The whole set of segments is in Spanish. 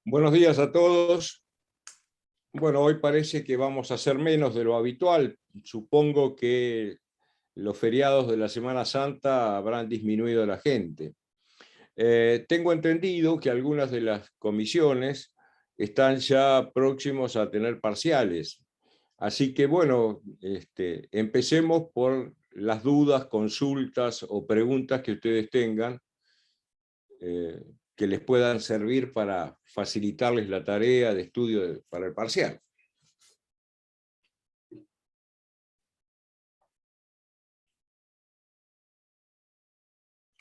Buenos días a todos. Bueno, hoy parece que vamos a hacer menos de lo habitual. Supongo que los feriados de la Semana Santa habrán disminuido la gente. Tengo entendido que algunas de las comisiones están ya próximos a tener parciales. Así que bueno, empecemos por las dudas, consultas o preguntas que ustedes tengan, que les puedan servir para facilitarles la tarea de estudio para el parcial.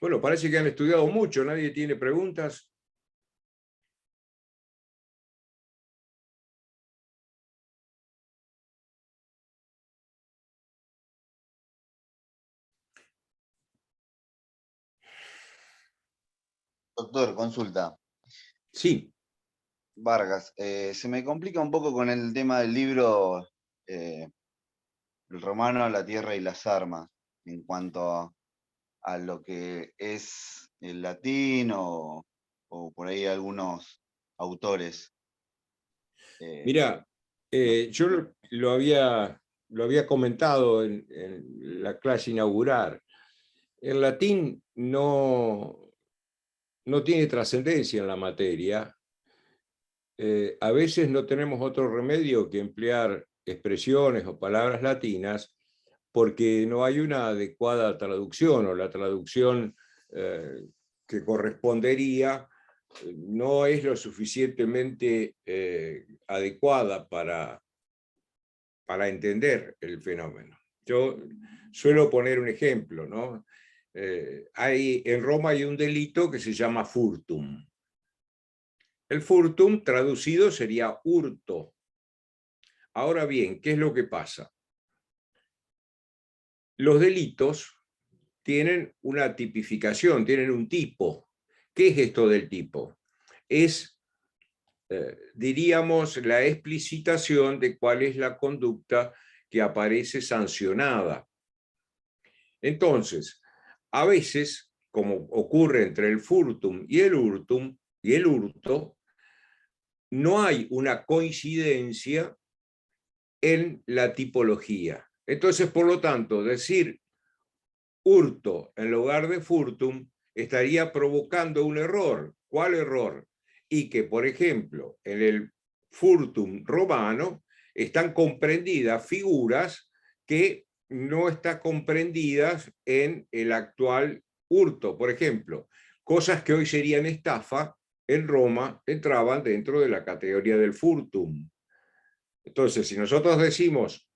Bueno, parece que han estudiado mucho, nadie tiene preguntas. Doctor, consulta. Sí. Vargas, se me complica un poco con el tema del libro El romano, la tierra y las armas, en cuanto a lo que es el latín o por ahí algunos autores. Mira, No. yo lo había comentado en la clase inaugural. El latín no tiene trascendencia en la materia. A veces no tenemos otro remedio que emplear expresiones o palabras latinas porque no hay una adecuada traducción, o la traducción que correspondería no es lo suficientemente adecuada para entender el fenómeno. Yo suelo poner un ejemplo, ¿no? En Roma hay un delito que se llama furtum. El furtum traducido sería hurto. Ahora bien, ¿qué es lo que pasa? Los delitos tienen una tipificación, tienen un tipo. ¿Qué es esto del tipo? Es, diríamos, la explicitación de cuál es la conducta que aparece sancionada. Entonces, a veces, como ocurre entre el furtum y el hurto, no hay una coincidencia en la tipología. Entonces, por lo tanto, decir hurto en lugar de furtum estaría provocando un error. ¿Cuál error? Y que, por ejemplo, en el furtum romano están comprendidas figuras que no están comprendidas en el actual hurto. Por ejemplo, cosas que hoy serían estafa, en Roma entraban dentro de la categoría del furtum. Entonces, si nosotros decimos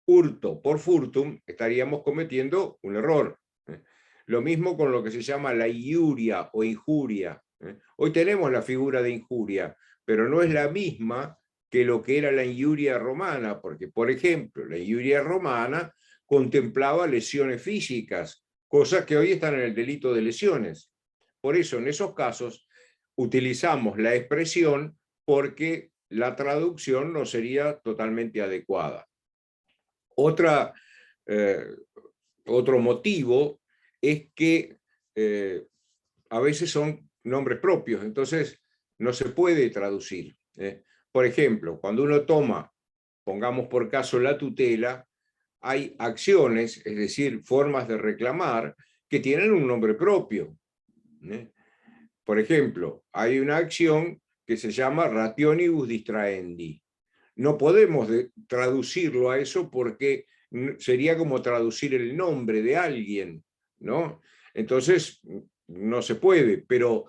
hurto por furtum, estaríamos cometiendo un error. Lo mismo con lo que se llama la injuria o injuria. Hoy tenemos la figura de injuria, pero no es la misma que lo que era la injuria romana, porque, por ejemplo, la injuria romana contemplaba lesiones físicas, cosas que hoy están en el delito de lesiones. Por eso, en esos casos, utilizamos la expresión porque la traducción no sería totalmente adecuada. Otro motivo es que a veces son nombres propios, entonces no se puede traducir. Por ejemplo, cuando uno toma, pongamos por caso la tutela, hay acciones, es decir, formas de reclamar que tienen un nombre propio. Por ejemplo, hay una acción que se llama rationibus distraendi. No podemos traducirlo a eso porque sería como traducir el nombre de alguien, ¿no? Entonces, no se puede, pero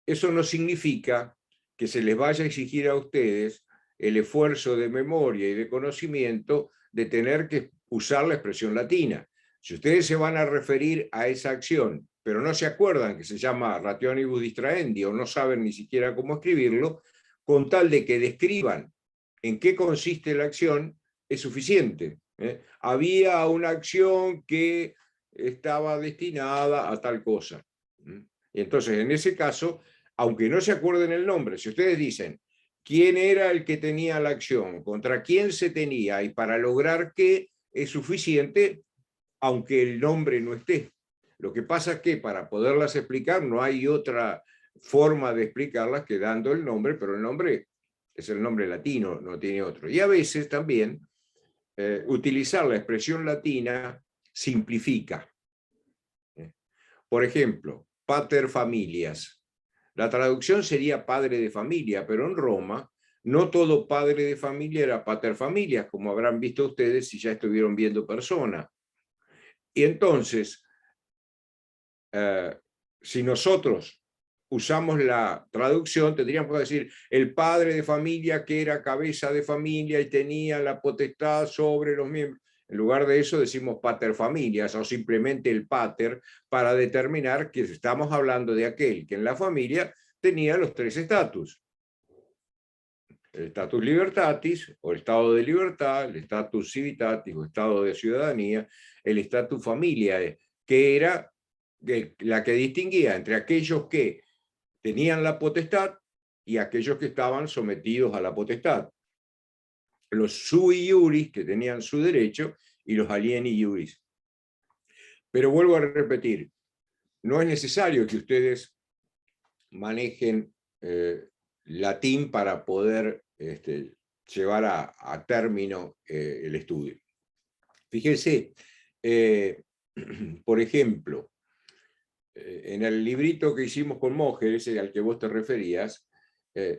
eso no significa que se les vaya a exigir a ustedes el esfuerzo de memoria y de conocimiento de tener que usar la expresión latina. Si ustedes se van a referir a esa acción, pero no se acuerdan que se llama rationibus distraendi o no saben ni siquiera cómo escribirlo, con tal de que describan en qué consiste la acción, es suficiente. Había una acción que estaba destinada a tal cosa. Y entonces, en ese caso, aunque no se acuerden el nombre, si ustedes dicen quién era el que tenía la acción, contra quién se tenía y para lograr qué, es suficiente, aunque el nombre no esté. Lo que pasa es que para poderlas explicar no hay otra forma de explicarlas que dando el nombre, pero el nombre es el nombre latino, no tiene otro. Y a veces también utilizar la expresión latina simplifica. Por ejemplo, pater familias. La traducción sería padre de familia, pero en Roma no todo padre de familia era pater familias, como habrán visto ustedes si ya estuvieron viendo Persona. Y entonces, si nosotros usamos la traducción, tendríamos que decir el padre de familia que era cabeza de familia y tenía la potestad sobre los miembros. En lugar de eso decimos pater familias o simplemente el pater para determinar que estamos hablando de aquel que en la familia tenía los tres estatus. El status libertatis o estado de libertad, el status civitatis o estado de ciudadanía, el status familia, que era la que distinguía entre aquellos que tenían la potestad y aquellos que estaban sometidos a la potestad. Los sui iuris, que tenían su derecho, y los alieni iuris. Pero vuelvo a repetir, no es necesario que ustedes manejen latín para poder llevar a término el estudio. Fíjense, por ejemplo, en el librito que hicimos con Moger, ese al que vos te referías,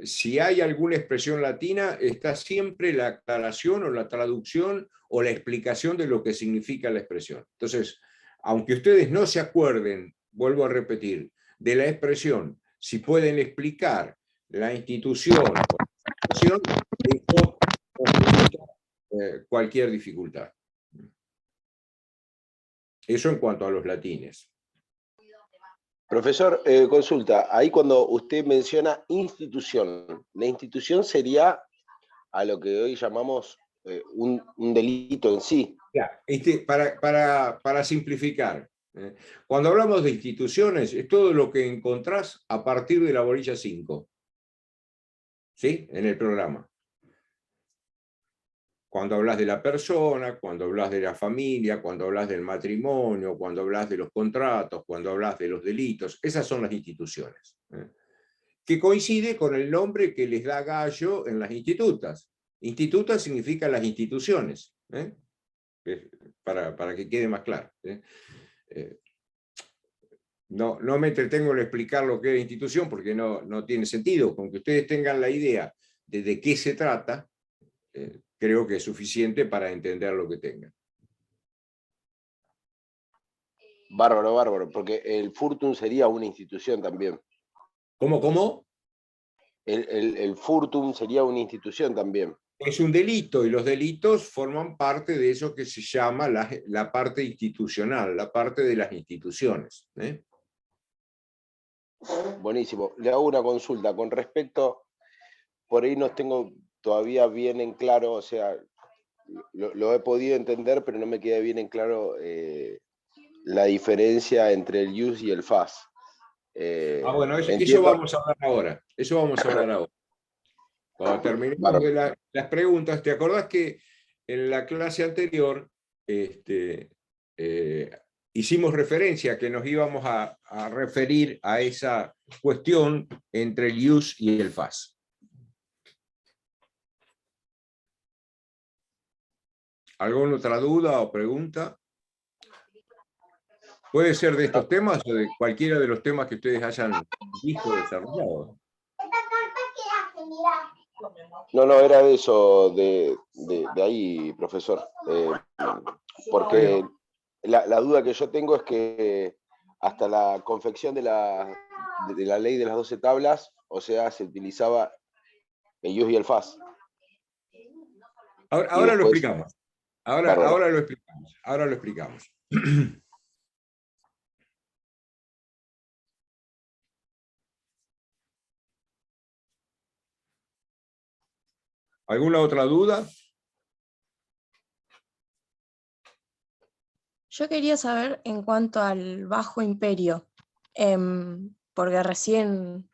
si hay alguna expresión latina, está siempre la aclaración o la traducción o la explicación de lo que significa la expresión. Entonces, aunque ustedes no se acuerden, vuelvo a repetir, de la expresión, si pueden explicar la institución o la expresión, eso cualquier dificultad. Eso en cuanto a los latines. Profesor, consulta, ahí cuando usted menciona institución, la institución sería a lo que hoy llamamos un delito en sí. Ya, para simplificar, cuando hablamos de instituciones, es todo lo que encontrás a partir de la bolilla 5, ¿sí? En el programa. Cuando hablas de la persona, cuando hablas de la familia, cuando hablas del matrimonio, cuando hablas de los contratos, cuando hablas de los delitos, esas son las instituciones. Que coincide con el nombre que les da Gallo en las institutas. Institutas significa las instituciones, para que quede más claro. No me entretengo en explicar lo que es institución porque no tiene sentido. Con que ustedes tengan la idea de qué se trata, creo que es suficiente para entender lo que tengan. Bárbaro, bárbaro, porque el furtum sería una institución también. ¿Cómo? El furtum sería una institución también. Es un delito y los delitos forman parte de eso que se llama la parte institucional, la parte de las instituciones. Buenísimo. Le hago una consulta con respecto, por ahí no tengo todavía bien en claro, o sea, lo he podido entender, pero no me queda bien en claro la diferencia entre el ius y el fas. Bueno, eso vamos a hablar ahora. Eso vamos a hablar ahora. Cuando terminemos de las preguntas, ¿te acordás que en la clase anterior hicimos referencia a que nos íbamos a referir a esa cuestión entre el ius y el fas? ¿Alguna otra duda o pregunta? Puede ser de estos temas o de cualquiera de los temas que ustedes hayan visto desarrollado. No, era de eso, de ahí, profesor. Porque la duda que yo tengo es que hasta la confección de la ley de las 12 tablas, o sea, se utilizaba el ius y el fas. Ahora lo explicamos. Ahora lo explicamos. ¿Alguna otra duda? Yo quería saber en cuanto al Bajo Imperio, porque recién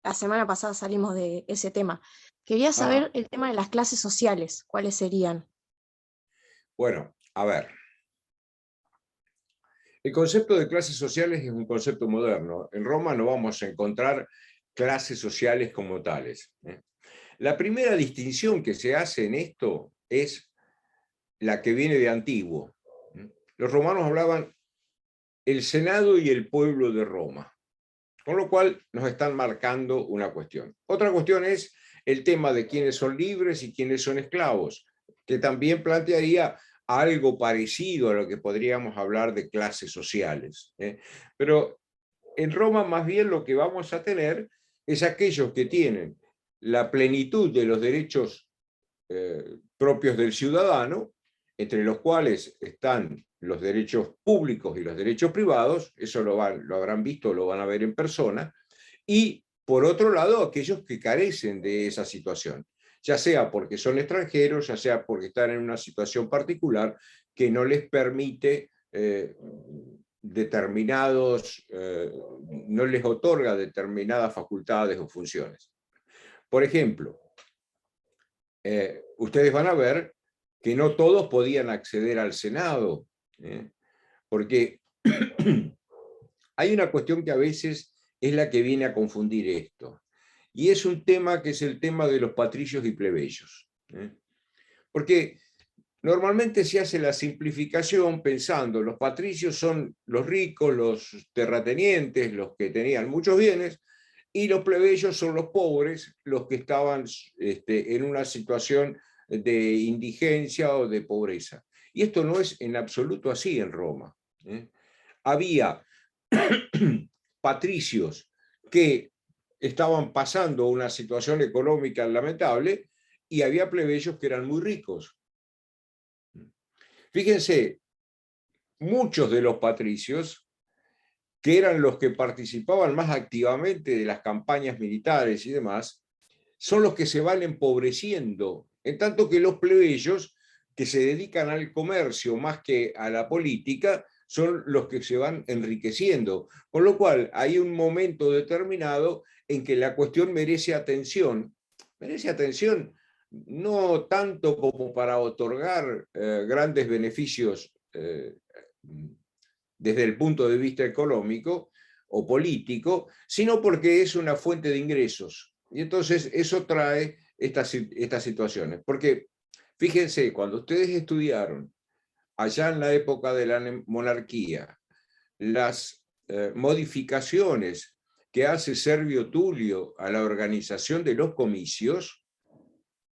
la semana pasada salimos de ese tema. Quería saber el tema de las clases sociales, ¿cuáles serían? Bueno, a ver. El concepto de clases sociales es un concepto moderno. En Roma no vamos a encontrar clases sociales como tales. La primera distinción que se hace en esto es la que viene de antiguo. Los romanos hablaban el Senado y el pueblo de Roma, con lo cual nos están marcando una cuestión. Otra cuestión es el tema de quiénes son libres y quiénes son esclavos, que también plantearía algo parecido a lo que podríamos hablar de clases sociales. Pero en Roma más bien lo que vamos a tener es aquellos que tienen la plenitud de los derechos propios del ciudadano, entre los cuales están los derechos públicos y los derechos privados, eso lo habrán visto, lo van a ver en persona, y por otro lado aquellos que carecen de esa situación, ya sea porque son extranjeros, ya sea porque están en una situación particular que no les permite no les otorga determinadas facultades o funciones. Por ejemplo, ustedes van a ver que no todos podían acceder al Senado, porque hay una cuestión que a veces es la que viene a confundir esto, y es un tema que es el tema de los patricios y plebeyos. Porque normalmente se hace la simplificación pensando, los patricios son los ricos, los terratenientes, los que tenían muchos bienes, y los plebeyos son los pobres, los que estaban en una situación de indigencia o de pobreza. Y esto no es en absoluto así en Roma. Había patricios que estaban pasando una situación económica lamentable y había plebeyos que eran muy ricos. Fíjense, muchos de los patricios, que eran los que participaban más activamente de las campañas militares y demás, son los que se van empobreciendo, en tanto que los plebeyos, que se dedican al comercio más que a la política, son los que se van enriqueciendo. Con lo cual, hay un momento determinado en que la cuestión merece atención no tanto como para otorgar grandes beneficios desde el punto de vista económico o político, sino porque es una fuente de ingresos. Y entonces eso trae estas situaciones. Porque, fíjense, cuando ustedes estudiaron, allá en la época de la monarquía, las modificaciones que hace Servio Tulio a la organización de los comicios,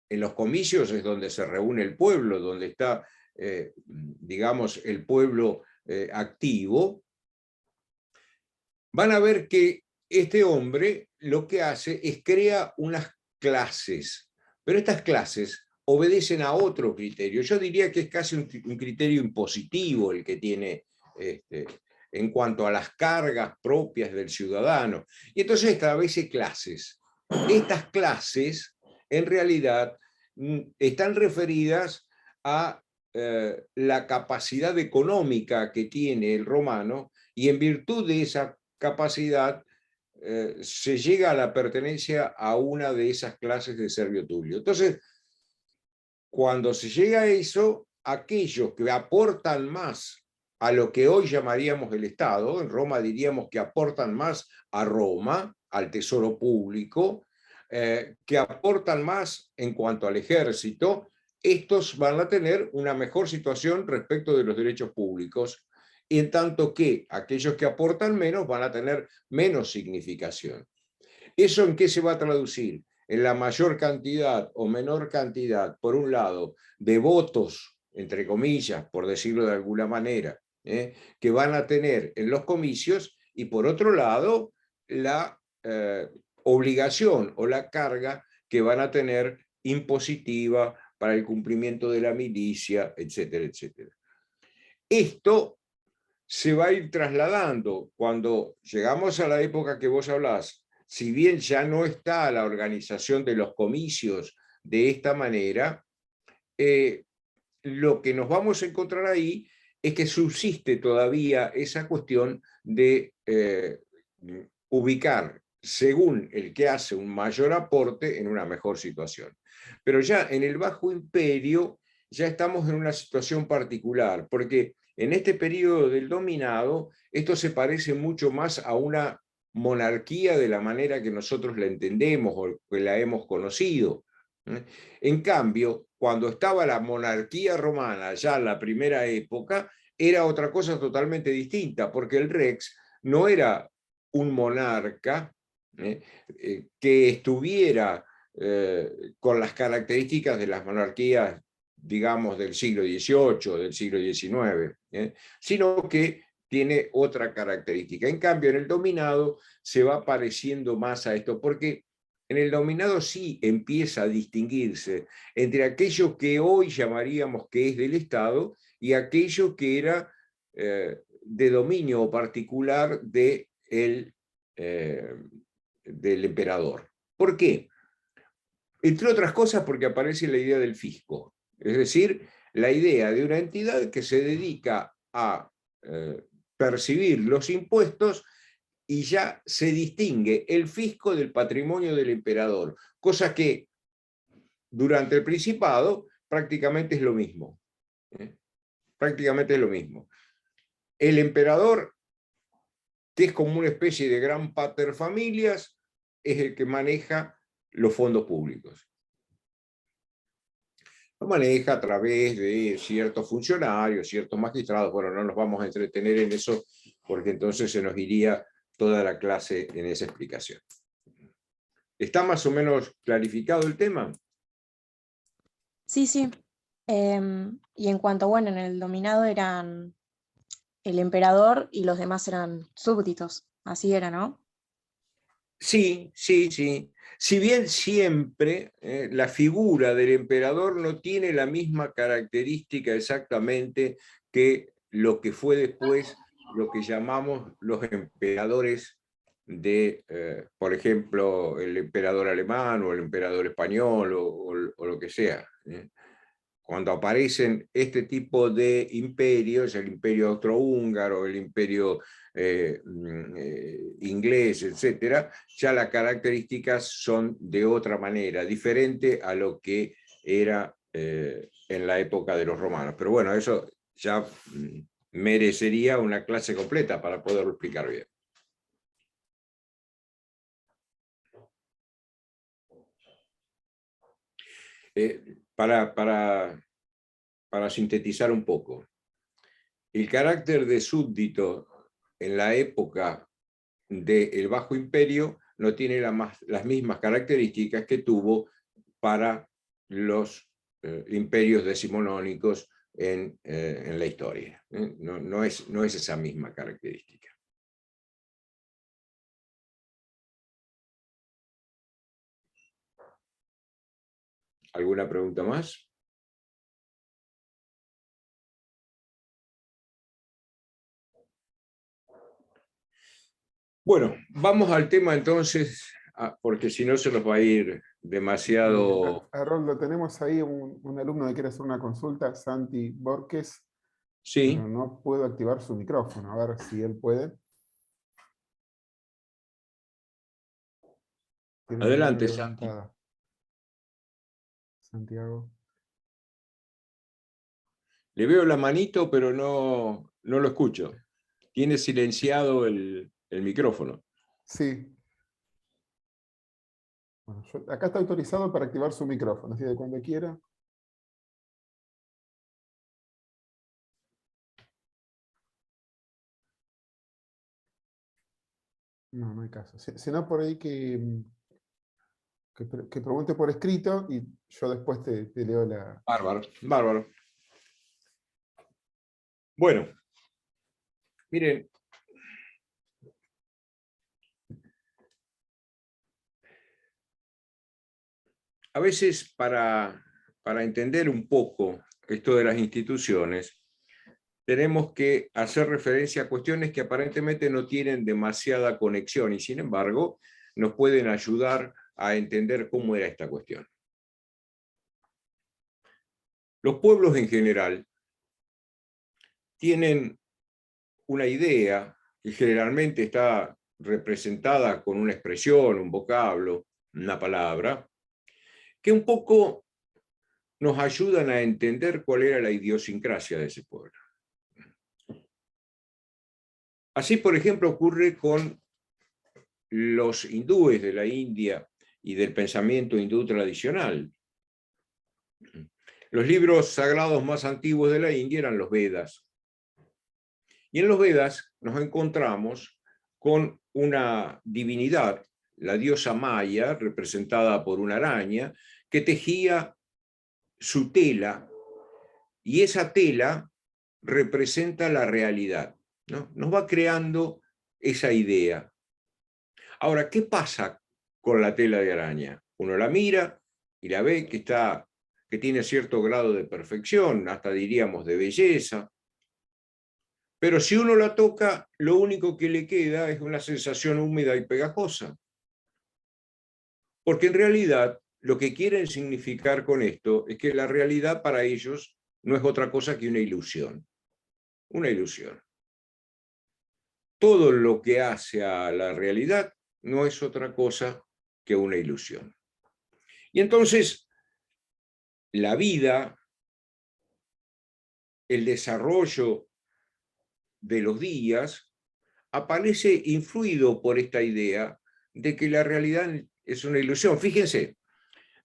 en los comicios es donde se reúne el pueblo, donde está, digamos, el pueblo activo, van a ver que este hombre lo que hace es crea unas clases, pero estas clases obedecen a otro criterio. Yo diría que es casi un criterio impositivo el que tiene en cuanto a las cargas propias del ciudadano. Y entonces establece clases. Estas clases, en realidad, están referidas a la capacidad económica que tiene el romano, y en virtud de esa capacidad se llega a la pertenencia a una de esas clases de Servio Tulio. Entonces, cuando se llega a eso, aquellos que aportan más a lo que hoy llamaríamos el Estado, en Roma diríamos que aportan más a Roma, al tesoro público, que aportan más en cuanto al ejército, estos van a tener una mejor situación respecto de los derechos públicos, y en tanto que aquellos que aportan menos van a tener menos significación. ¿Eso en qué se va a traducir? En la mayor cantidad o menor cantidad, por un lado, de votos, entre comillas, por decirlo de alguna manera, que van a tener en los comicios, y por otro lado, la obligación o la carga que van a tener impositiva para el cumplimiento de la milicia, etcétera, etcétera. Esto se va a ir trasladando cuando llegamos a la época que vos hablás. Si bien ya no está la organización de los comicios de esta manera, lo que nos vamos a encontrar ahí es que subsiste todavía esa cuestión de ubicar según el que hace un mayor aporte en una mejor situación. Pero ya en el Bajo Imperio ya estamos en una situación particular, porque En este periodo del dominado, esto se parece mucho más a una monarquía de la manera que nosotros la entendemos o que la hemos conocido. En cambio, cuando estaba la monarquía romana, ya en la primera época, era otra cosa totalmente distinta, porque el rex no era un monarca que estuviera con las características de las monarquías, digamos, del siglo XVIII, del siglo XIX, sino que tiene otra característica. En cambio, en el dominado se va pareciendo más a esto, porque en el dominado sí empieza a distinguirse entre aquello que hoy llamaríamos que es del Estado y aquello que era de dominio particular del emperador. ¿Por qué? Entre otras cosas porque aparece la idea del fisco, es decir, la idea de una entidad que se dedica a percibir los impuestos y ya se distingue el fisco del patrimonio del emperador, cosa que durante el Principado prácticamente es lo mismo. Prácticamente es lo mismo. El emperador, que es como una especie de gran pater familias, es el que maneja los fondos públicos. Lo maneja a través de ciertos funcionarios, ciertos magistrados. Bueno, no nos vamos a entretener en eso porque entonces se nos iría toda la clase en esa explicación. ¿Está más o menos clarificado el tema? Sí, sí. Y en cuanto, bueno, en el dominado eran el emperador y los demás eran súbditos. Así era, ¿no? Sí, sí, sí. Si bien siempre la figura del emperador no tiene la misma característica exactamente que lo que fue después lo que llamamos los emperadores de, por ejemplo, el emperador alemán o el emperador español o lo que sea. Cuando aparecen este tipo de imperios, el imperio austrohúngaro, el imperio inglés, etc., ya las características son de otra manera, diferente a lo que era en la época de los romanos. Pero bueno, eso ya merecería una clase completa para poderlo explicar bien. Para sintetizar un poco, el carácter de súbdito en la época del Bajo Imperio no tiene las mismas características que tuvo para los imperios decimonónicos en la historia. No es esa misma característica. ¿Alguna pregunta más? Bueno, vamos al tema entonces, porque si no se nos va a ir demasiado... Harold, lo tenemos ahí, un alumno que quiere hacer una consulta, Santi Borges, Sí. pero no puedo activar su micrófono, a ver si él puede. Tiene la Adelante, mano Santi. levantada. Santiago. Le veo la manito, pero no lo escucho. Tiene silenciado el micrófono. Sí. Bueno, acá está autorizado para activar su micrófono, así de cuando quiera. No, no hay caso. Si no, por ahí que pregunte por escrito y yo después te leo la... Bárbaro, bárbaro. Bueno, miren, a veces para entender un poco esto de las instituciones, tenemos que hacer referencia a cuestiones que aparentemente no tienen demasiada conexión y sin embargo nos pueden ayudar a entender cómo era esta cuestión. Los pueblos en general tienen una idea que generalmente está representada con una expresión, un vocablo, una palabra, que un poco nos ayudan a entender cuál era la idiosincrasia de ese pueblo. Así, por ejemplo, ocurre con los hindúes de la India y del pensamiento hindú tradicional. Los libros sagrados más antiguos de la India eran los Vedas. Y en los Vedas nos encontramos con una divinidad, la diosa Maya, representada por una araña, que tejía su tela, y esa tela representa la realidad, ¿no? Nos va creando esa idea. Ahora, ¿qué pasa con la tela de araña? Uno la mira y la ve que tiene cierto grado de perfección, hasta diríamos de belleza, pero si uno la toca, lo único que le queda es una sensación húmeda y pegajosa. Porque en realidad lo que quieren significar con esto es que la realidad para ellos no es otra cosa que una ilusión. Una ilusión. Todo lo que hace a la realidad no es otra cosa que una ilusión. Y entonces, la vida, el desarrollo de los días, aparece influido por esta idea de que la realidad es una ilusión. Fíjense,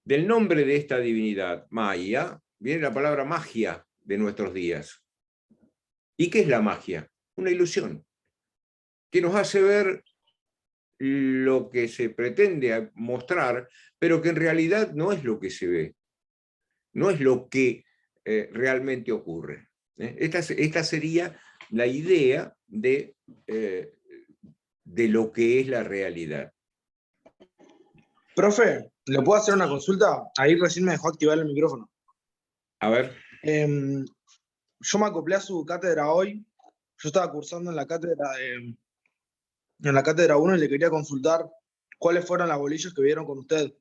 del nombre de esta divinidad, Maya, viene la palabra magia de nuestros días. ¿Y qué es la magia? Una ilusión que nos hace ver lo que se pretende mostrar, pero que en realidad no es lo que se ve, no es lo que realmente ocurre. Esta sería la idea de lo que es la realidad. Profe, ¿le puedo hacer una consulta? Ahí recién me dejó activar el micrófono. A ver. Yo me acoplé a su cátedra hoy. Yo estaba cursando en la cátedra 1 y le quería consultar cuáles fueron las bolillas que vieron con usted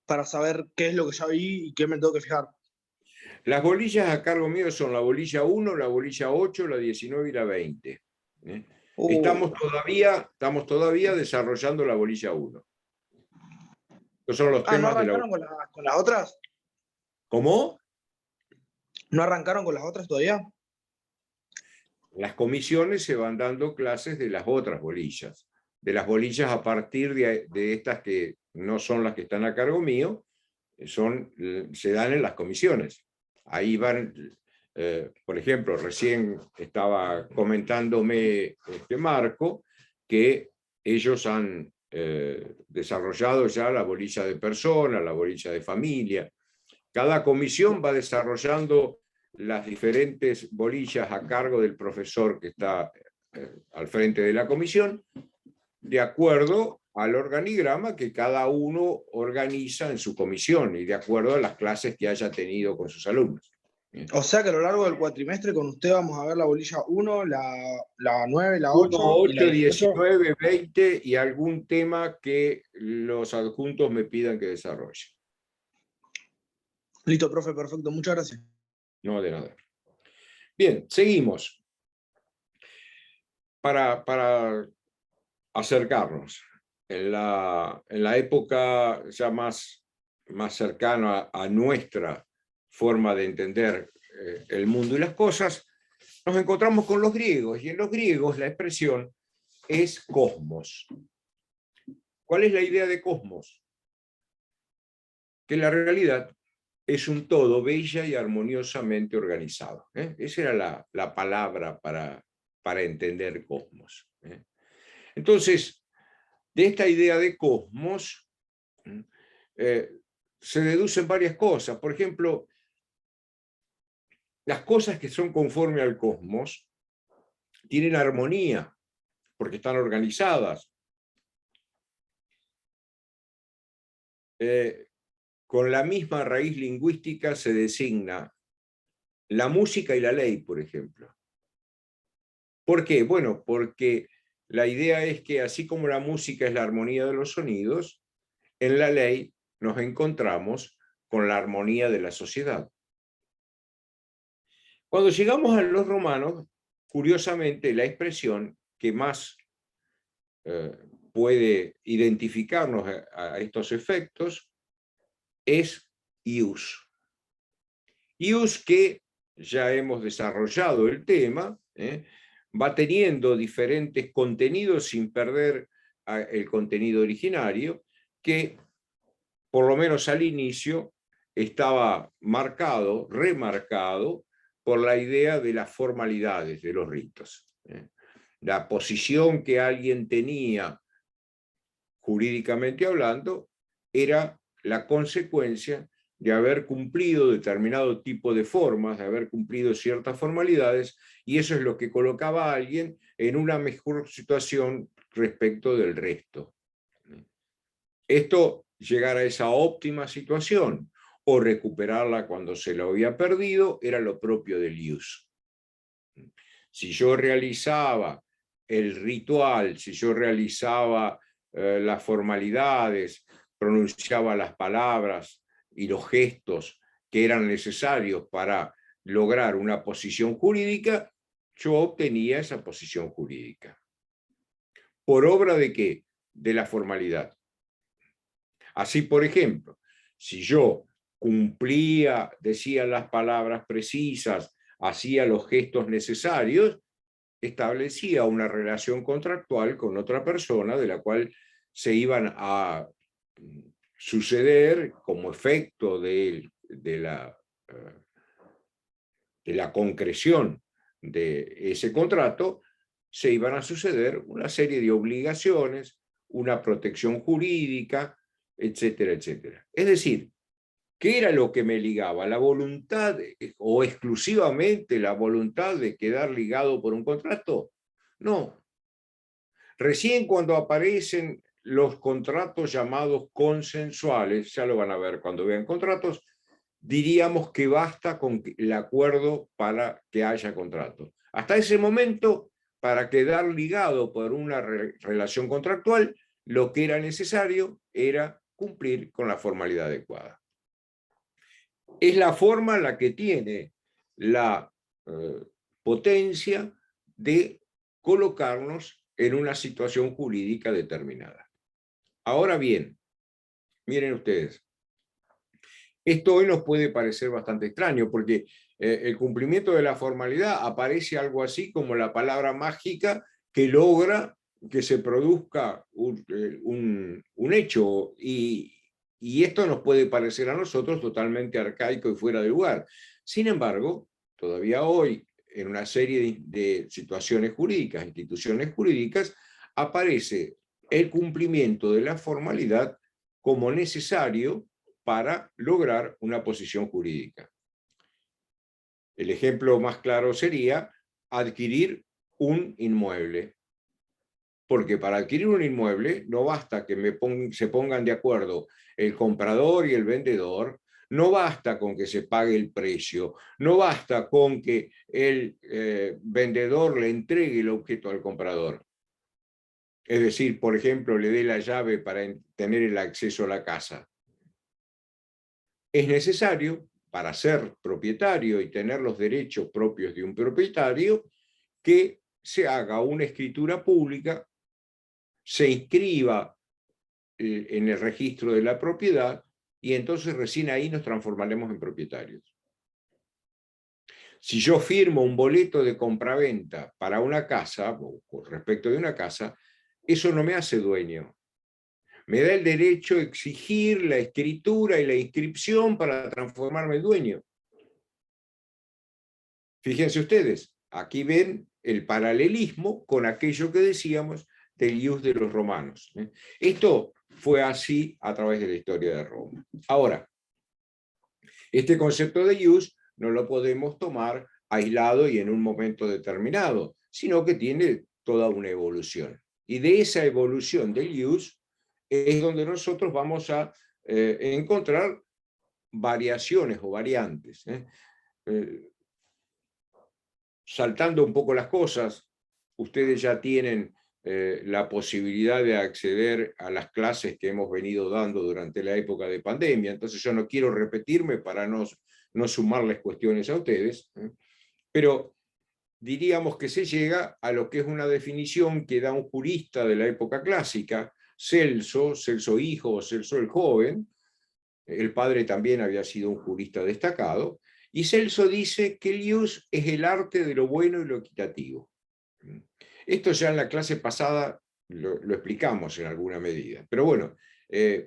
para saber qué es lo que ya vi y qué me tengo que fijar. Las bolillas a cargo mío son la bolilla 1, la bolilla 8, la 19 y la 20. Estamos todavía desarrollando la bolilla 1. Estos son los temas ¿no arrancaron con las otras? ¿Cómo? ¿No arrancaron con las otras todavía? Las comisiones se van dando clases de las otras bolillas. De las bolillas a partir de estas que no son las que están a cargo mío, se dan en las comisiones. Ahí van, por ejemplo, recién estaba comentándome Marco que ellos han desarrollado ya la bolilla de persona, la bolilla de familia. Cada comisión va desarrollando las diferentes bolillas a cargo del profesor que está al frente de la comisión, de acuerdo al organigrama que cada uno organiza en su comisión y de acuerdo a las clases que haya tenido con sus alumnos. O sea que a lo largo del cuatrimestre con usted vamos a ver la bolilla 1, la 9, la 1, 8, 8, y la 19, 20 y algún tema que los adjuntos me pidan que desarrolle. Listo, profe, perfecto. Muchas gracias. No, de nada. Bien, seguimos. Para acercarnos. En la época ya más cercana a nuestra forma de entender el mundo y las cosas, nos encontramos con los griegos, y en los griegos la expresión es cosmos. ¿Cuál es la idea de cosmos? Que la realidad es un todo bella y armoniosamente organizado. Esa era la palabra para entender cosmos. Entonces, de esta idea de cosmos se deducen varias cosas. Por ejemplo, las cosas que son conforme al cosmos tienen armonía, porque están organizadas. Con la misma raíz lingüística se designa la música y la ley, por ejemplo. ¿Por qué? Bueno, porque la idea es que así como la música es la armonía de los sonidos, en la ley nos encontramos con la armonía de la sociedad. Cuando llegamos a los romanos, curiosamente, la expresión que más puede identificarnos a estos efectos es ius. Ius, que ya hemos desarrollado el tema, va teniendo diferentes contenidos sin perder el contenido originario, que por lo menos al inicio estaba marcado, remarcado, por la idea de las formalidades de los ritos. La posición que alguien tenía, jurídicamente hablando, era la consecuencia de haber cumplido determinado tipo de formas, de haber cumplido ciertas formalidades, y eso es lo que colocaba a alguien en una mejor situación respecto del resto. Esto, llegar a esa óptima situación o recuperarla cuando se la había perdido, era lo propio del ius. Si yo realizaba el ritual, si yo realizaba las formalidades, pronunciaba las palabras y los gestos que eran necesarios para lograr una posición jurídica, yo obtenía esa posición jurídica. ¿Por obra de qué? De la formalidad. Así, por ejemplo, si yo cumplía, decía las palabras precisas, hacía los gestos necesarios, establecía una relación contractual con otra persona de la cual se iban a suceder, como efecto de la concreción de ese contrato, se iban a suceder una serie de obligaciones, una protección jurídica, etcétera, etcétera. Es decir, ¿qué era lo que me ligaba? ¿La voluntad o exclusivamente la voluntad de quedar ligado por un contrato? No. Recién cuando aparecen los contratos llamados consensuales, ya lo van a ver cuando vean contratos, diríamos que basta con el acuerdo para que haya contrato. Hasta ese momento, para quedar ligado por una relación contractual, lo que era necesario era cumplir con la formalidad adecuada. Es la forma la que tiene la potencia de colocarnos en una situación jurídica determinada. Ahora bien, miren ustedes, esto hoy nos puede parecer bastante extraño, porque el cumplimiento de la formalidad aparece algo así como la palabra mágica que logra que se produzca un hecho, y esto nos puede parecer a nosotros totalmente arcaico y fuera de lugar. Sin embargo, todavía hoy, en una serie de situaciones jurídicas, instituciones jurídicas, aparece el cumplimiento de la formalidad como necesario para lograr una posición jurídica. El ejemplo más claro sería adquirir un inmueble. Porque para adquirir un inmueble no basta que se pongan de acuerdo el comprador y el vendedor, no basta con que se pague el precio, no basta con que el vendedor le entregue el objeto al comprador. Es decir, por ejemplo, le dé la llave para tener el acceso a la casa. Es necesario, para ser propietario y tener los derechos propios de un propietario, que se haga una escritura pública, se inscriba en el registro de la propiedad, y entonces recién ahí nos transformaremos en propietarios. Si yo firmo un boleto de compraventa para una casa, o respecto de una casa, eso no me hace dueño. Me da el derecho a exigir la escritura y la inscripción para transformarme en dueño. Fíjense ustedes, aquí ven el paralelismo con aquello que decíamos del ius de los romanos. Esto fue así a través de la historia de Roma. Ahora, este concepto de ius no lo podemos tomar aislado y en un momento determinado, sino que tiene toda una evolución. Y de esa evolución del ius es donde nosotros vamos a encontrar variaciones o variantes. Saltando un poco las cosas, ustedes ya tienen la posibilidad de acceder a las clases que hemos venido dando durante la época de pandemia, entonces yo no quiero repetirme para no sumarles cuestiones a ustedes, pero diríamos que se llega a lo que es una definición que da un jurista de la época clásica, Celso hijo o Celso el joven. El padre también había sido un jurista destacado, y Celso dice que el ius es el arte de lo bueno y lo equitativo. Esto ya en la clase pasada lo explicamos en alguna medida, pero bueno,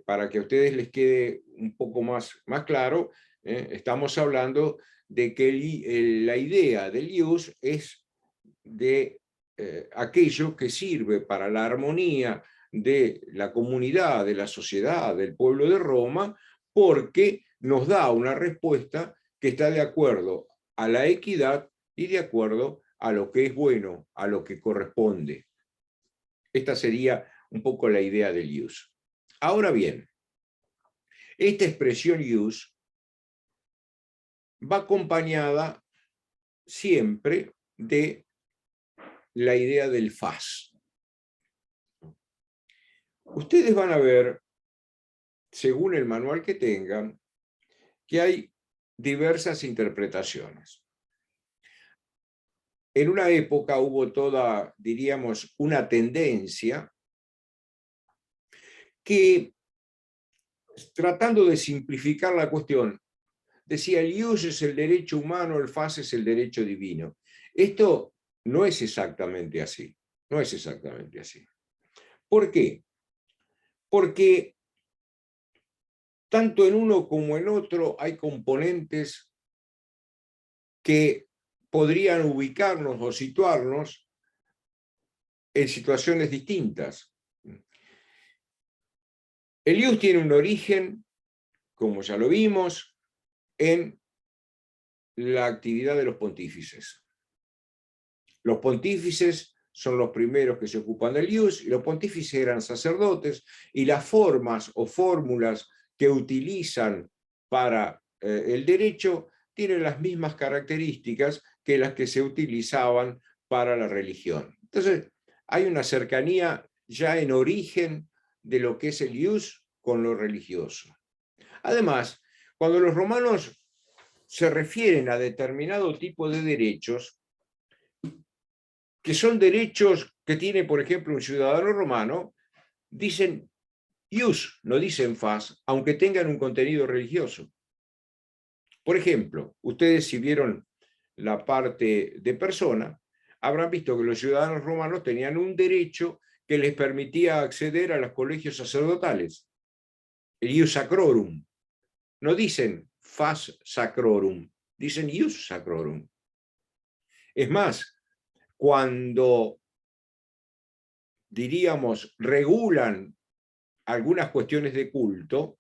para que a ustedes les quede un poco más claro, estamos hablando de que la idea del use es de aquello que sirve para la armonía de la comunidad, de la sociedad, del pueblo de Roma, porque nos da una respuesta que está de acuerdo a la equidad y de acuerdo a lo que es bueno, a lo que corresponde. Esta sería un poco la idea del use. Ahora bien, esta expresión use va acompañada siempre de la idea del fas. Ustedes van a ver, según el manual que tengan, que hay diversas interpretaciones. En una época hubo toda, diríamos, una tendencia que, tratando de simplificar la cuestión, decía el ius es el derecho humano, el fas es el derecho divino. Esto no es exactamente así. No es exactamente así. ¿Por qué? Porque tanto en uno como en otro hay componentes que podrían ubicarnos o situarnos en situaciones distintas. El ius tiene un origen, como ya lo vimos, en la actividad de los pontífices. Los pontífices son los primeros que se ocupan del ius, y los pontífices eran sacerdotes, y las formas o fórmulas que utilizan para el derecho tienen las mismas características que las que se utilizaban para la religión. Entonces, hay una cercanía ya en origen de lo que es el ius con lo religioso. Además, cuando los romanos se refieren a determinado tipo de derechos, que son derechos que tiene, por ejemplo, un ciudadano romano, dicen ius, no dicen fas, aunque tengan un contenido religioso. Por ejemplo, ustedes si vieron la parte de persona, habrán visto que los ciudadanos romanos tenían un derecho que les permitía acceder a los colegios sacerdotales, el ius sacrorum. No dicen fas sacrorum, dicen ius sacrorum. Es más, cuando, diríamos, regulan algunas cuestiones de culto,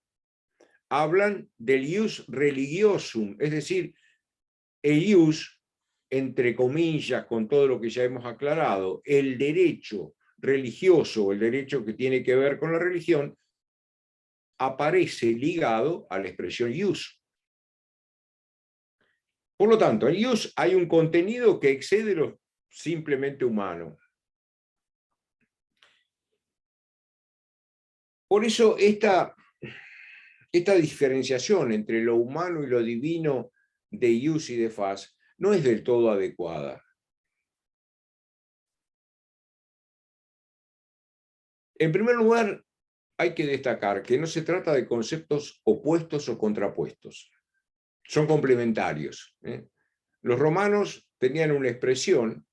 hablan del ius religiosum, es decir, el ius, entre comillas, con todo lo que ya hemos aclarado, el derecho religioso, el derecho que tiene que ver con la religión, aparece ligado a la expresión ius. Por lo tanto, en ius hay un contenido que excede lo simplemente humano. Por eso esta diferenciación entre lo humano y lo divino de ius y de fas no es del todo adecuada. En primer lugar, hay que destacar que no se trata de conceptos opuestos o contrapuestos. Son complementarios. Los romanos tenían una expresión,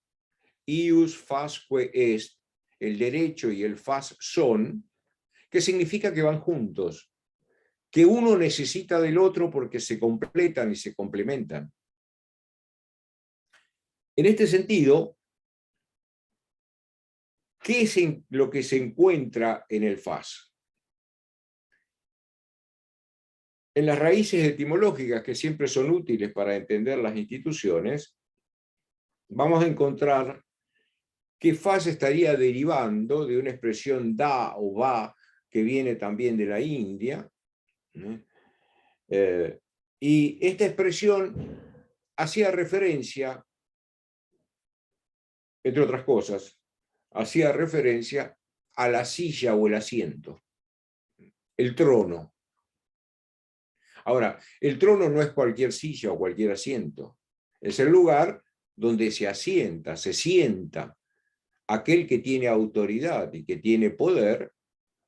ius fasque est, el derecho y el fas son, que significa que van juntos, que uno necesita del otro porque se completan y se complementan. En este sentido, ¿qué es lo que se encuentra en el fas? En las raíces etimológicas, que siempre son útiles para entender las instituciones, vamos a encontrar que fas estaría derivando de una expresión da o va, que viene también de la India, y esta expresión hacía referencia, entre otras cosas, hacía referencia a la silla o el asiento, el trono. Ahora, el trono no es cualquier silla o cualquier asiento, es el lugar donde se asienta, se sienta aquel que tiene autoridad y que tiene poder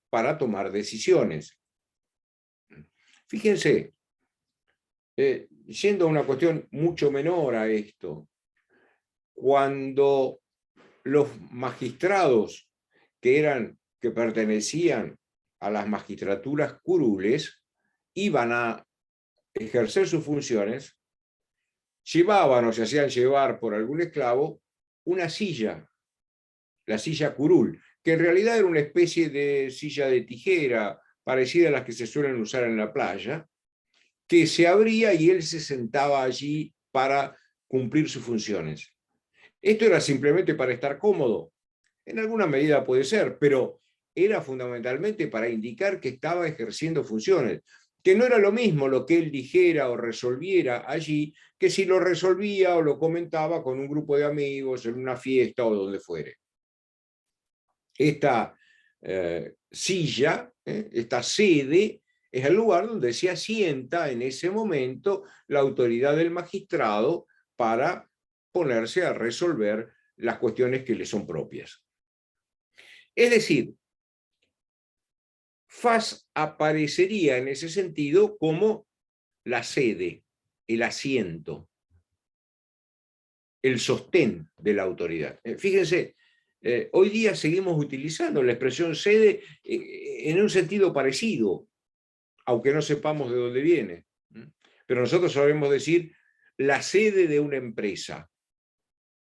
para tomar decisiones. Fíjense, yendo a una cuestión mucho menor a esto, cuando los magistrados que pertenecían a las magistraturas curules iban a ejercer sus funciones, llevaban o se hacían llevar por algún esclavo una silla, la silla curul, que en realidad era una especie de silla de tijera, parecida a las que se suelen usar en la playa, que se abría y él se sentaba allí para cumplir sus funciones. Esto era simplemente para estar cómodo. En alguna medida puede ser, pero era fundamentalmente para indicar que estaba ejerciendo funciones, que no era lo mismo lo que él dijera o resolviera allí, que si lo resolvía o lo comentaba con un grupo de amigos, en una fiesta o donde fuere. Esta silla, esta sede, es el lugar donde se asienta en ese momento la autoridad del magistrado para ponerse a resolver las cuestiones que le son propias. Es decir, faz aparecería en ese sentido como la sede, el asiento, el sostén de la autoridad. Fíjense, hoy día seguimos utilizando la expresión sede en un sentido parecido, aunque no sepamos de dónde viene. Pero nosotros sabemos decir la sede de una empresa.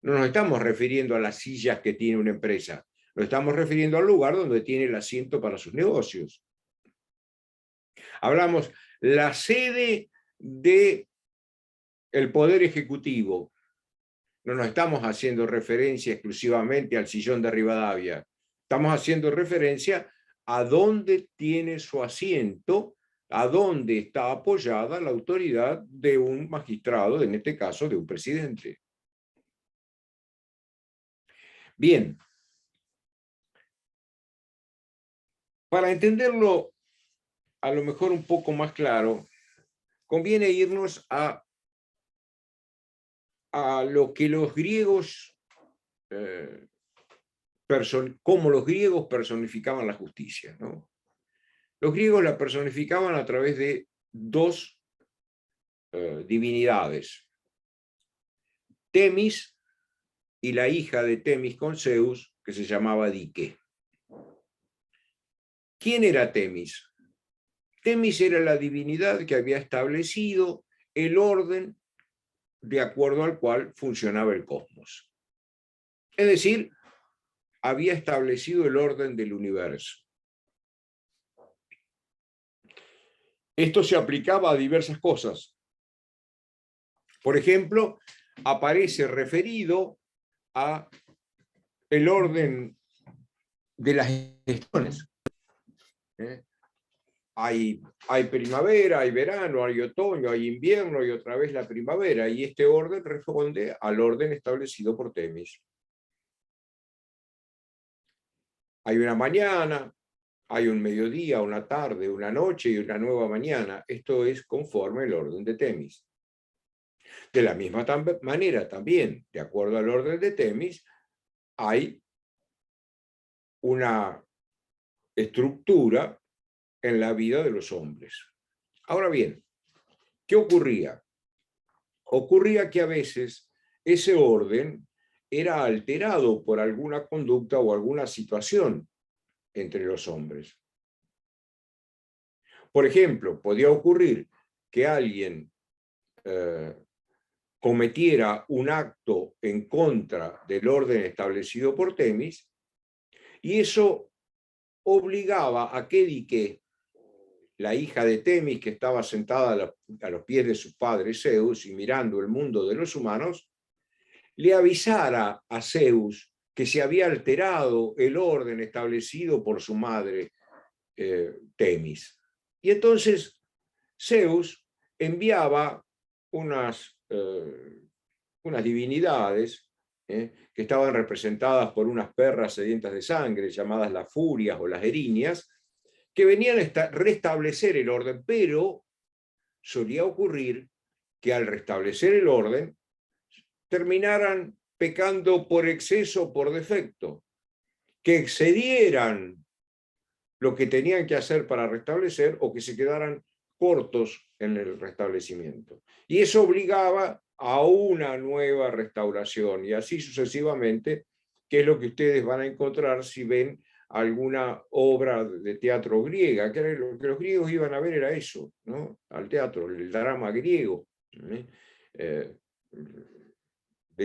No nos estamos refiriendo a las sillas que tiene una empresa, nos estamos refiriendo al lugar donde tiene el asiento para sus negocios. Hablamos la sede del Poder Ejecutivo. No nos estamos haciendo referencia exclusivamente al sillón de Rivadavia. Estamos haciendo referencia a dónde tiene su asiento, a dónde está apoyada la autoridad de un magistrado, en este caso de un presidente. Bien. Para entenderlo a lo mejor un poco más claro, conviene irnos a lo que los griegos, cómo los griegos personificaban la justicia, ¿no? Los griegos la personificaban a través de dos divinidades. Temis y la hija de Temis con Zeus, que se llamaba Dike. ¿Quién era Temis? Temis era la divinidad que había establecido el orden de acuerdo al cual funcionaba el cosmos. Es decir, había establecido el orden del universo. Esto se aplicaba a diversas cosas. Por ejemplo, aparece referido a el orden de las estaciones. Hay primavera, hay verano, hay otoño, hay invierno y otra vez la primavera, y este orden responde al orden establecido por Temis. Hay una mañana, hay un mediodía, una tarde, una noche y una nueva mañana. Esto es conforme al orden de Temis. De la misma manera también, de acuerdo al orden de Temis, hay una estructura en la vida de los hombres. Ahora bien, ¿qué ocurría? Ocurría que a veces ese orden era alterado por alguna conducta o alguna situación entre los hombres. Por ejemplo, podía ocurrir que alguien cometiera un acto en contra del orden establecido por Temis, y eso obligaba a que Dike, la hija de Temis, que estaba sentada a los pies de su padre Zeus y mirando el mundo de los humanos, le avisara a Zeus que se había alterado el orden establecido por su madre Temis. Y entonces Zeus enviaba unas divinidades que estaban representadas por unas perras sedientas de sangre, llamadas las furias o las erinias, que venían a restablecer el orden, pero solía ocurrir que al restablecer el orden terminaran pecando por exceso o por defecto, que excedieran lo que tenían que hacer para restablecer o que se quedaran cortos en el restablecimiento. Y eso obligaba a una nueva restauración, y así sucesivamente que es lo que ustedes van a encontrar si ven alguna obra de teatro griega, que lo que los griegos iban a ver era eso, ¿no? Al teatro, el drama griego. De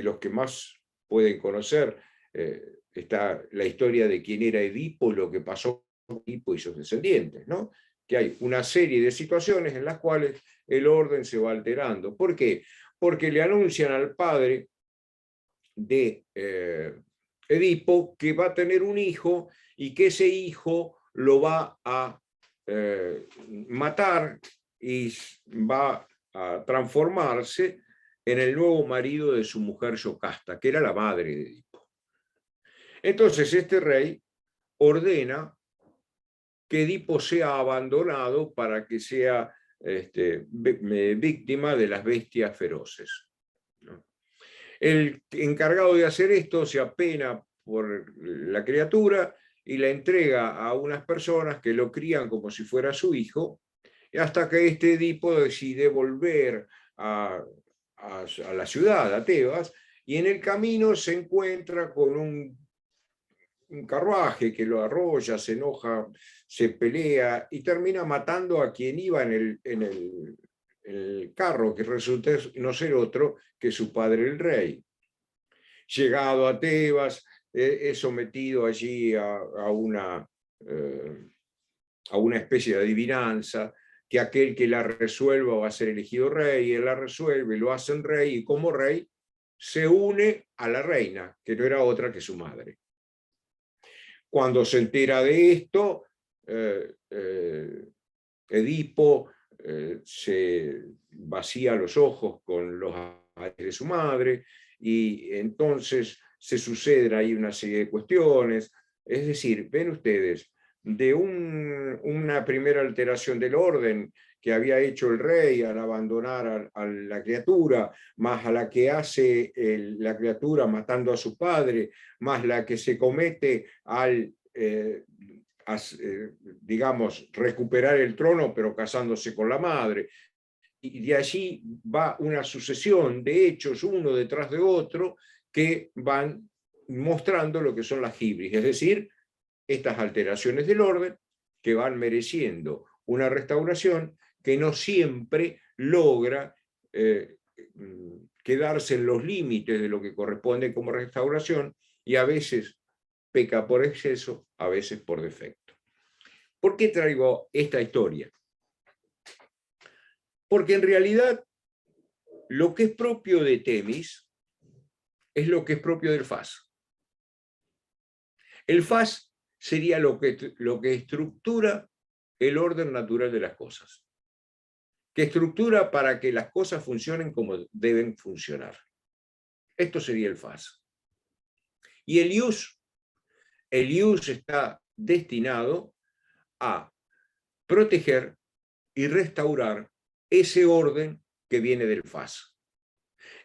los que más pueden conocer está la historia de quién era Edipo, lo que pasó con Edipo y sus descendientes, ¿no? Que hay una serie de situaciones en las cuales el orden se va alterando. ¿Por qué? Porque le anuncian al padre de Edipo que va a tener un hijo y que ese hijo lo va a matar y va a transformarse en el nuevo marido de su mujer Yocasta, que era la madre de Edipo. Entonces este rey ordena que Edipo sea abandonado para que sea víctima de las bestias feroces, ¿no? El encargado de hacer esto se apena por la criatura y la entrega a unas personas que lo crían como si fuera su hijo, hasta que este Edipo decide volver a la ciudad, a Tebas, y en el camino se encuentra con un carruaje que lo arrolla, se enoja, se pelea y termina matando a quien iba en el carro, que resulta no ser otro que su padre el rey. Llegado a Tebas, es sometido allí a una especie de adivinanza, que aquel que la resuelva va a ser elegido rey, él la resuelve, lo hacen rey, y como rey se une a la reina, que no era otra que su madre. Cuando se entera de esto, Edipo se vacía los ojos con los aires de su madre, y entonces se suceden ahí una serie de cuestiones. Es decir, ven ustedes, de una primera alteración del orden que había hecho el rey al abandonar a la criatura, más a la que hace la criatura matando a su padre, más la que se comete al, digamos, recuperar el trono, pero casándose con la madre. Y de allí va una sucesión de hechos, uno detrás de otro, que van mostrando lo que son las hibris, es decir, estas alteraciones del orden que van mereciendo una restauración que no siempre logra quedarse en los límites de lo que corresponde como restauración, y a veces peca por exceso, a veces por defecto. ¿Por qué traigo esta historia? Porque en realidad lo que es propio de Temis es lo que es propio del FAS. El FAS sería lo que estructura el orden natural de las cosas, que estructura para que las cosas funcionen como deben funcionar. Esto sería el FAS. Y el IUS está destinado a proteger y restaurar ese orden que viene del FAS.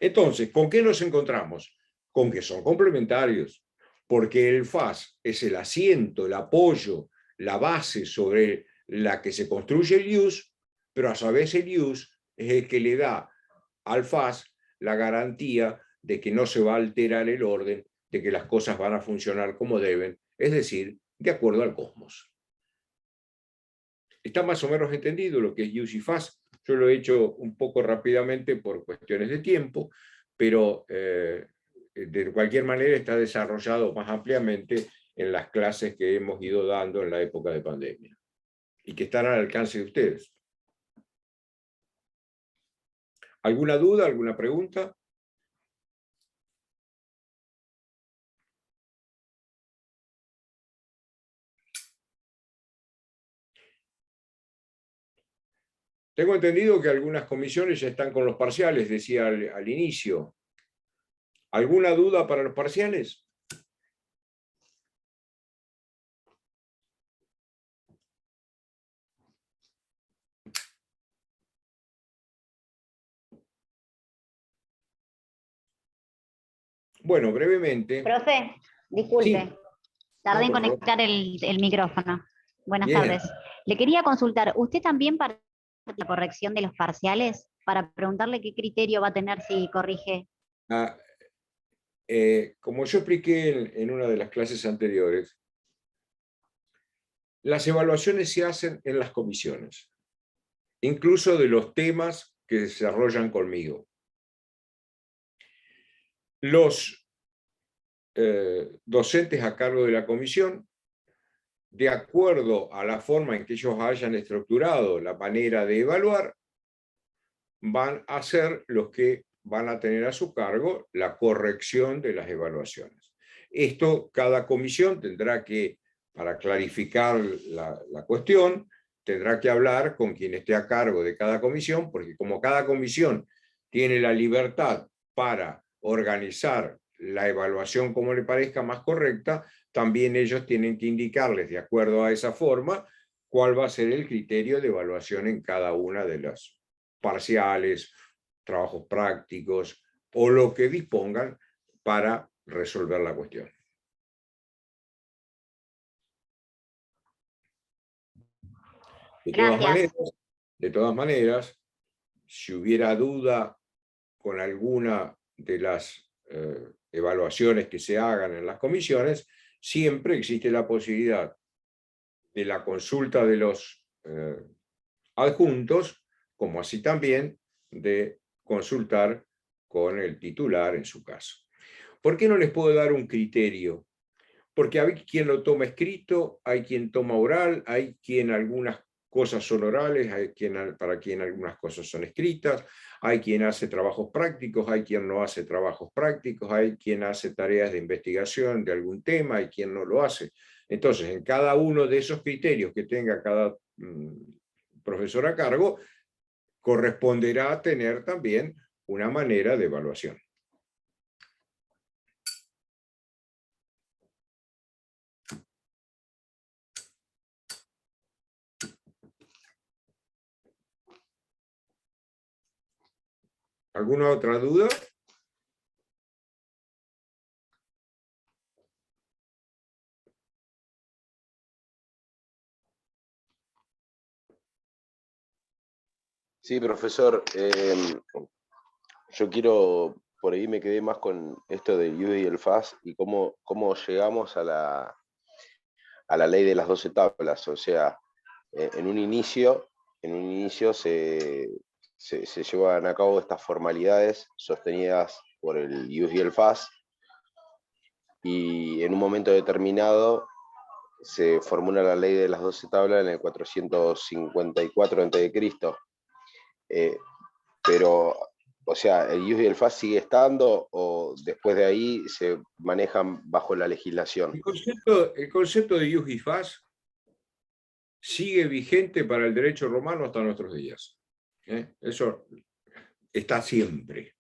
Entonces, ¿con qué nos encontramos? Con que son complementarios, porque el FAS es el asiento, el apoyo, la base sobre la que se construye el IUS, pero a su vez el IUS es el que le da al FAS la garantía de que no se va a alterar el orden, de que las cosas van a funcionar como deben, es decir, de acuerdo al cosmos. ¿Está más o menos entendido lo que es IUS y FAS? Yo lo he hecho un poco rápidamente por cuestiones de tiempo, pero de cualquier manera está desarrollado más ampliamente en las clases que hemos ido dando en la época de pandemia y que están al alcance de ustedes. ¿Alguna duda, alguna pregunta? Tengo entendido que algunas comisiones ya están con los parciales, decía al inicio. ¿Alguna duda para los parciales? Bueno, brevemente. Profe, disculpe, Sí. tardé en No, por favor. conectar el micrófono. Buenas Bien. tardes. Le quería consultar, ¿usted también participa en la corrección de los parciales? Para preguntarle qué criterio va a tener si corrige. como yo expliqué en una de las clases anteriores, las evaluaciones se hacen en las comisiones, incluso de los temas que se desarrollan conmigo. Los docentes a cargo de la comisión, de acuerdo a la forma en que ellos hayan estructurado la manera de evaluar, van a ser los que van a tener a su cargo la corrección de las evaluaciones. Esto cada comisión tendrá que, para clarificar la cuestión, tendrá que hablar con quien esté a cargo de cada comisión, porque como cada comisión tiene la libertad para organizar la evaluación como le parezca más correcta, también ellos tienen que indicarles, de acuerdo a esa forma, cuál va a ser el criterio de evaluación en cada una de las parciales, trabajos prácticos o lo que dispongan para resolver la cuestión. Gracias. De todas maneras, si hubiera duda con alguna de las evaluaciones que se hagan en las comisiones, siempre existe la posibilidad de la consulta de los adjuntos, como así también de consultar con el titular en su caso. ¿Por qué no les puedo dar un criterio? Porque hay quien lo toma escrito, hay quien toma oral, hay quien algunas cosas son orales, hay para quien algunas cosas son escritas, hay quien hace trabajos prácticos, hay quien no hace trabajos prácticos, hay quien hace tareas de investigación de algún tema, hay quien no lo hace. Entonces, en cada uno de esos criterios que tenga cada profesor a cargo, corresponderá tener también una manera de evaluación. ¿Alguna otra duda? Sí, profesor, yo quiero, por ahí me quedé más con esto del IUD y el FAS y cómo llegamos a la ley de las 12 tablas. O sea, en un inicio se llevan a cabo estas formalidades sostenidas por el IUD y el FAS, y en un momento determinado se formula la ley de las 12 tablas en el 454 a.C. Pero, o sea, ¿el IUS y el FAS sigue estando o después de ahí se manejan bajo la legislación? El concepto de ius y fas sigue vigente para el derecho romano hasta nuestros días. Eso está siempre.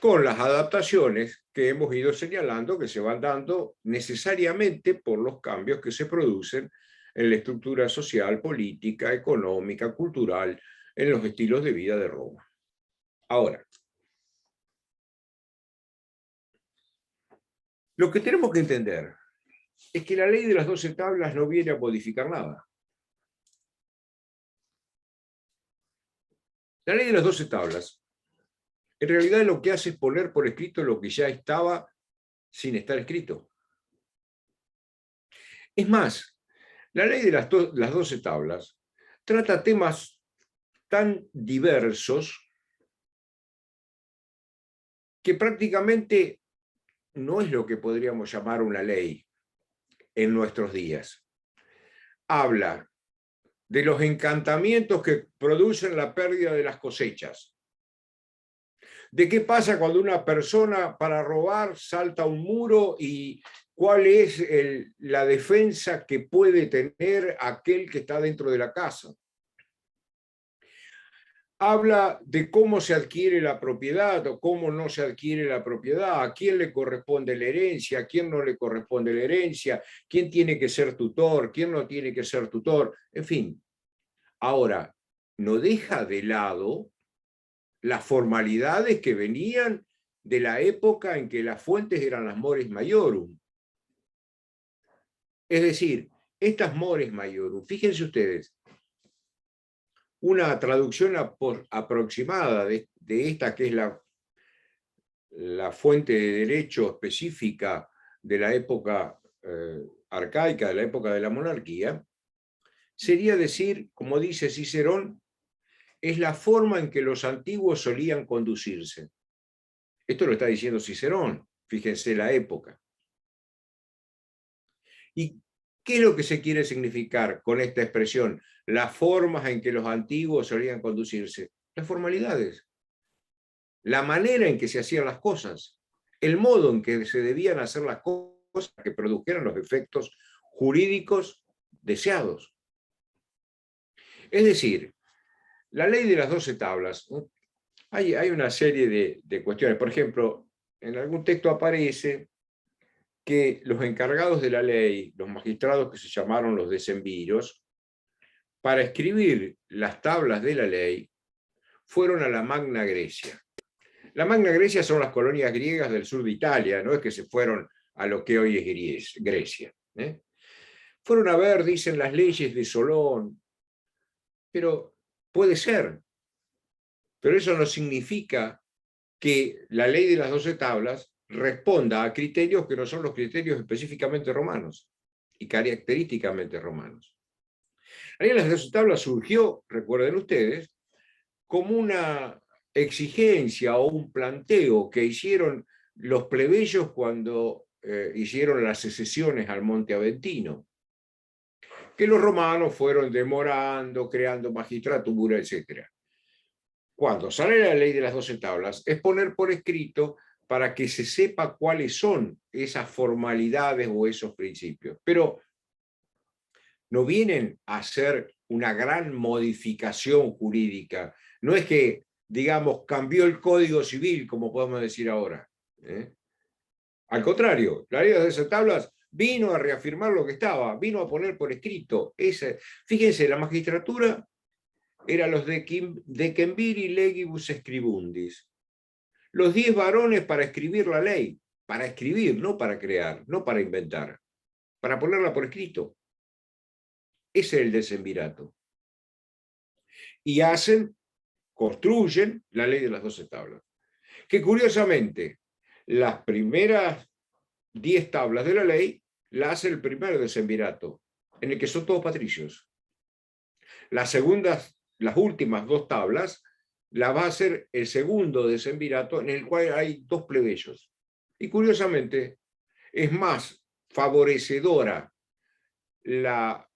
Con las adaptaciones que hemos ido señalando, que se van dando necesariamente por los cambios que se producen en la estructura social, política, económica, cultural, en los estilos de vida de Roma. Ahora, lo que tenemos que entender es que la ley de las 12 tablas no viene a modificar nada. La ley de las 12 tablas, en realidad lo que hace es poner por escrito lo que ya estaba sin estar escrito. Es más, la ley de las 12 tablas trata temas tan diversos que prácticamente no es lo que podríamos llamar una ley en nuestros días. Habla de los encantamientos que producen la pérdida de las cosechas. ¿De qué pasa cuando una persona para robar salta un muro y cuál es la defensa que puede tener aquel que está dentro de la casa? Habla de cómo se adquiere la propiedad o cómo no se adquiere la propiedad, a quién le corresponde la herencia, a quién no le corresponde la herencia, quién tiene que ser tutor, quién no tiene que ser tutor, en fin. Ahora, no deja de lado las formalidades que venían de la época en que las fuentes eran las mores maiorum. Es decir, estas mores maiorum, fíjense ustedes, una traducción aproximada de esta que es la fuente de derecho específica de la época arcaica, de la época de la monarquía, sería decir, como dice Cicerón, es la forma en que los antiguos solían conducirse. Esto lo está diciendo Cicerón, fíjense la época. ¿Y qué es lo que se quiere significar con esta expresión? Las formas en que los antiguos solían conducirse. Las formalidades. La manera en que se hacían las cosas. El modo en que se debían hacer las cosas que produjeran los efectos jurídicos deseados. Es decir, la ley de las 12 tablas, hay una serie de cuestiones. Por ejemplo, en algún texto aparece que los encargados de la ley, los magistrados que se llamaron los decemviros, para escribir las tablas de la ley, fueron a la Magna Grecia. La Magna Grecia son las colonias griegas del sur de Italia, no es que se fueron a lo que hoy es Grecia. Fueron a ver, dicen, las leyes de Solón, pero puede ser. Pero eso no significa que la ley de las 12 tablas responda a criterios que no son los criterios específicamente romanos y característicamente romanos. La ley de las 12 tablas surgió, recuerden ustedes, como una exigencia o un planteo que hicieron los plebeyos cuando hicieron las secesiones al Monte Aventino, que los romanos fueron demorando, creando magistratura, etc. Cuando sale la ley de las 12 tablas, es poner por escrito para que se sepa cuáles son esas formalidades o esos principios. Pero no vienen a hacer una gran modificación jurídica. No es que, digamos, cambió el Código Civil, como podemos decir ahora. Al contrario, la ley de las 12 tablas vino a reafirmar lo que estaba, vino a poner por escrito. Fíjense, la magistratura era los decemviri legibus scribundis. Los 10 varones para escribir la ley, para escribir, no para crear, no para inventar, para ponerla por escrito. Ese es el decemvirato. Y construyen la ley de las 12 tablas. Que curiosamente, las primeras 10 tablas de la ley la hace el primer decemvirato, en el que son todos patricios. Las últimas 2 tablas la va a hacer el segundo decemvirato, en el cual hay 2 plebeyos. Y curiosamente, es más favorecedora la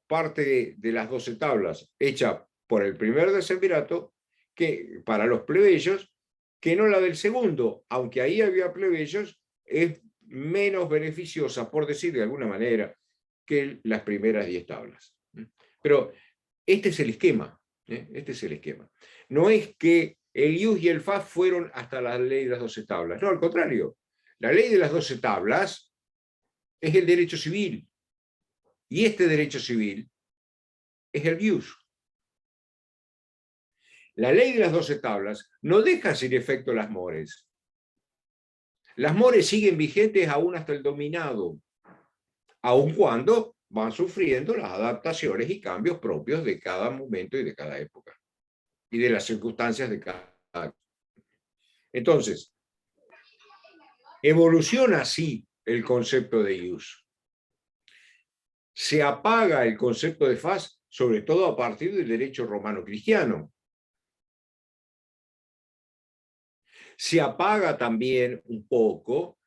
parte de las 12 tablas hecha por el primer decemvirato que para los plebeyos, que no la del segundo, aunque ahí había plebeyos, es menos beneficiosa, por decir de alguna manera, que las primeras 10 tablas. Pero este es el esquema. Este es el esquema. No es que el ius y el fas fueron hasta la ley de las 12 tablas. No, al contrario. La ley de las 12 tablas es el derecho civil. Y este derecho civil es el ius. La ley de las 12 tablas no deja sin efecto las mores. Las mores siguen vigentes aún hasta el dominado, aun cuando van sufriendo las adaptaciones y cambios propios de cada momento y de cada época, y de las circunstancias de cada. Entonces, evoluciona así el concepto de ius. Se apaga el concepto de fas, sobre todo a partir del derecho romano-cristiano. Se apaga también un poco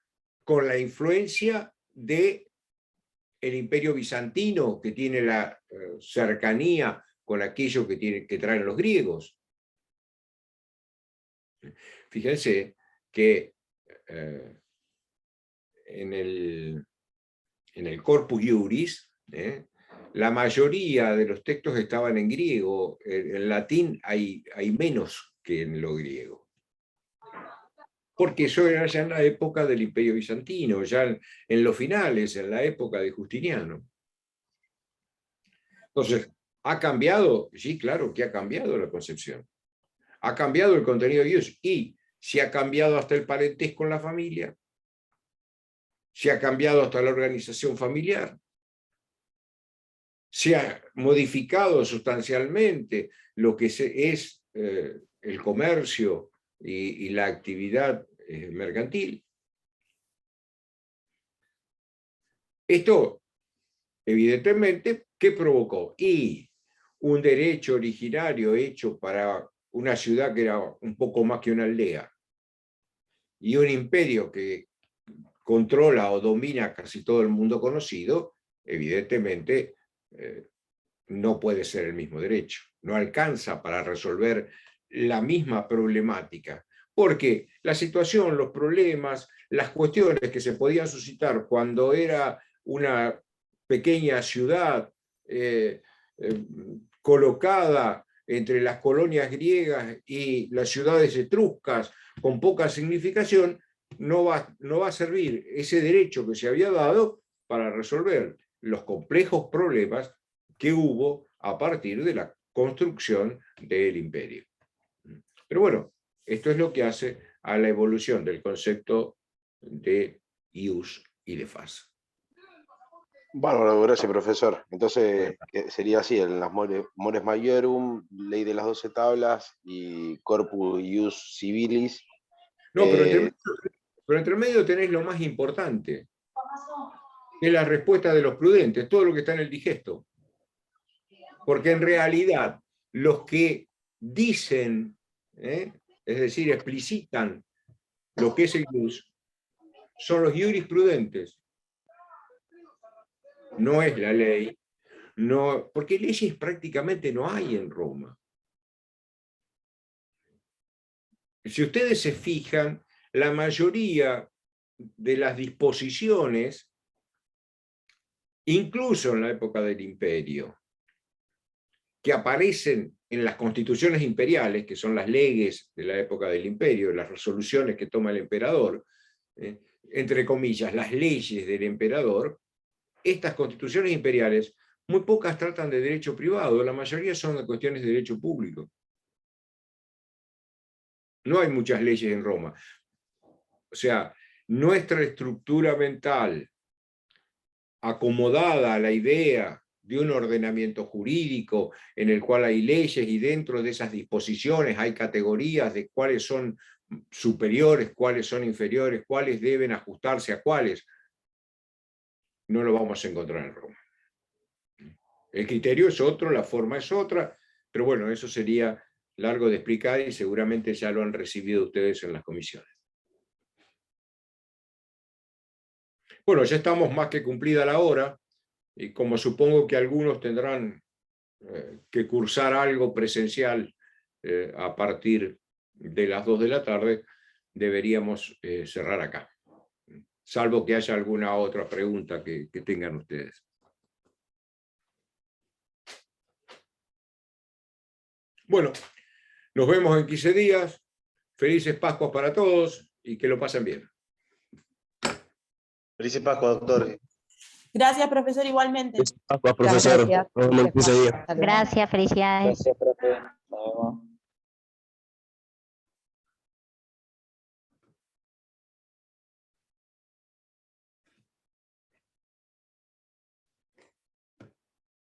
con la influencia del Imperio Bizantino, que tiene la cercanía con aquello que traen los griegos. Fíjense que en el Corpus Iuris, la mayoría de los textos estaban en griego. En latín hay menos que en lo griego. Porque eso era ya en la época del Imperio Bizantino, ya en los finales, en la época de Justiniano. Entonces, ¿ha cambiado? Sí, claro que ha cambiado la concepción. Ha cambiado el contenido de Dios y se ha cambiado hasta el parentesco en la familia. Se ha cambiado hasta la organización familiar. Se ha modificado sustancialmente lo que es el comercio y la actividad mercantil. Esto, evidentemente, ¿qué provocó? Y un derecho originario hecho para una ciudad que era un poco más que una aldea, y un imperio que controla o domina casi todo el mundo conocido, evidentemente no puede ser el mismo derecho. No alcanza para resolver la misma problemática, porque la situación, los problemas, las cuestiones que se podían suscitar cuando era una pequeña ciudad colocada entre las colonias griegas y las ciudades etruscas con poca significación, no va a servir ese derecho que se había dado para resolver los complejos problemas que hubo a partir de la construcción del imperio. Pero bueno, esto es lo que hace a la evolución del concepto de ius y de fas. Bueno, gracias, profesor. Entonces, sería así, en las mores majorum, ley de las 12 tablas y corpus ius civilis. No, pero entre medio tenés lo más importante, que es la respuesta de los prudentes, todo lo que está en el digesto. Porque en realidad, los que dicen, es decir, explicitan lo que es el ius, son los jurisprudentes. No es la ley, no, porque leyes prácticamente no hay en Roma. Si ustedes se fijan, la mayoría de las disposiciones, incluso en la época del imperio, que aparecen en las constituciones imperiales, que son las leyes de la época del imperio, las resoluciones que toma el emperador, entre comillas, las leyes del emperador, estas constituciones imperiales, muy pocas tratan de derecho privado, la mayoría son de cuestiones de derecho público. No hay muchas leyes en Roma. O sea, nuestra estructura mental, acomodada a la idea de un ordenamiento jurídico en el cual hay leyes y dentro de esas disposiciones hay categorías de cuáles son superiores, cuáles son inferiores, cuáles deben ajustarse a cuáles, no lo vamos a encontrar en Roma. El criterio es otro, la forma es otra, pero bueno, eso sería largo de explicar y seguramente ya lo han recibido ustedes en las comisiones. Bueno, ya estamos más que cumplida la hora, y como supongo que algunos tendrán que cursar algo presencial a partir de las 2 de la tarde, deberíamos cerrar acá, salvo que haya alguna otra pregunta que tengan ustedes. Bueno, nos vemos en 15 días. Felices Pascuas para todos y que lo pasen bien. Felices Pascuas, doctor. Gracias, profesor, igualmente. Pascuas, profesor. Gracias. Nos vemos en 15 días. Gracias, felicidades. Gracias, profe. Nos vemos.